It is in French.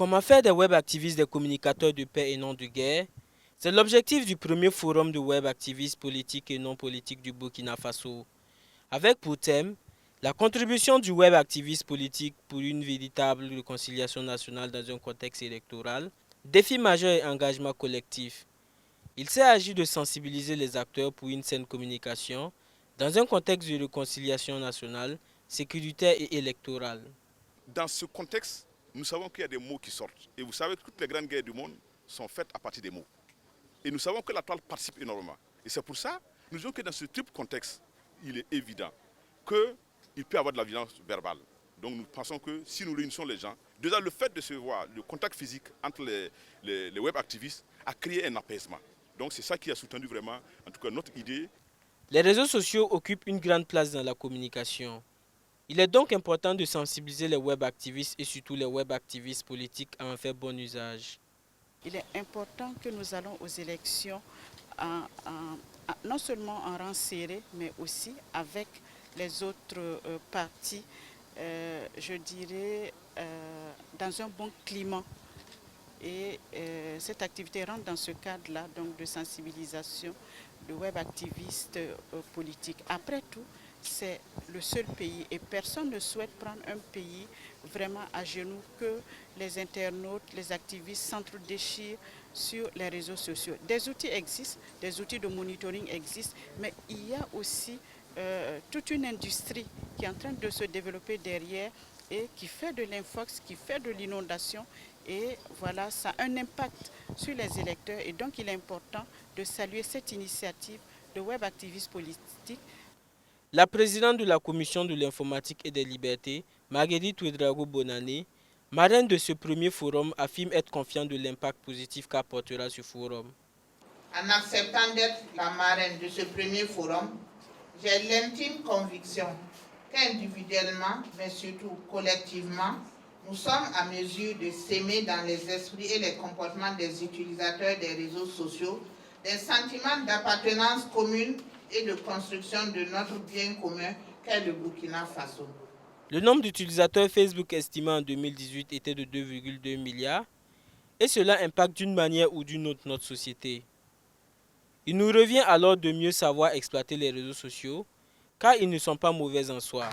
Comment faire des web activistes des communicateurs de paix et non de guerre? C'est l'objectif du premier forum de web activistes politiques et non politiques du Burkina Faso, avec pour thème la contribution du web activiste politique pour une véritable réconciliation nationale dans un contexte électoral, défi majeur et engagement collectif. Il s'est agi de sensibiliser les acteurs pour une saine communication dans un contexte de réconciliation nationale, sécuritaire et électorale. Dans ce contexte, nous savons qu'il y a des mots qui sortent. Et vous savez que toutes les grandes guerres du monde sont faites à partir des mots. Et nous savons que la toile participe énormément. Et c'est pour ça, nous disons que dans ce triple contexte, il est évident qu'il peut y avoir de la violence verbale. Donc nous pensons que si nous réunissons les gens, déjà le fait de se voir, le contact physique entre les web activistes a créé un apaisement. Donc c'est ça qui a soutenu vraiment, en tout cas notre idée. Les réseaux sociaux occupent une grande place dans la communication. Il est donc important de sensibiliser les web activistes et surtout les web activistes politiques à en faire bon usage. Il est important que nous allons aux élections non seulement en rang serré, mais aussi avec les autres partis, je dirais, dans un bon climat. Et cette activité rentre dans ce cadre-là, donc de sensibilisation de web activistes politiques. Après tout, c'est le seul pays et personne ne souhaite prendre un pays vraiment à genoux, que les internautes, les activistes s'entre-déchirent sur les réseaux sociaux. Des outils existent, des outils de monitoring existent, mais il y a aussi toute une industrie qui est en train de se développer derrière et qui fait de l'infox, qui fait de l'inondation. Et voilà, ça a un impact sur les électeurs. Et donc, il est important de saluer cette initiative de web activistes politiques. La présidente de la Commission de l'informatique et des libertés, Marguerite Ouedraogo Bonane, marraine de ce premier forum, affirme être confiante de l'impact positif qu'apportera ce forum. En acceptant d'être la marraine de ce premier forum, j'ai l'intime conviction qu'individuellement, mais surtout collectivement, nous sommes à mesure de s'aimer dans les esprits et les comportements des utilisateurs des réseaux sociaux, des sentiments d'appartenance commune et de construction de notre bien commun qu'est le Burkina Faso. Le nombre d'utilisateurs Facebook estimé en 2018 était de 2,2 milliards et cela impacte d'une manière ou d'une autre notre société. Il nous revient alors de mieux savoir exploiter les réseaux sociaux car ils ne sont pas mauvais en soi.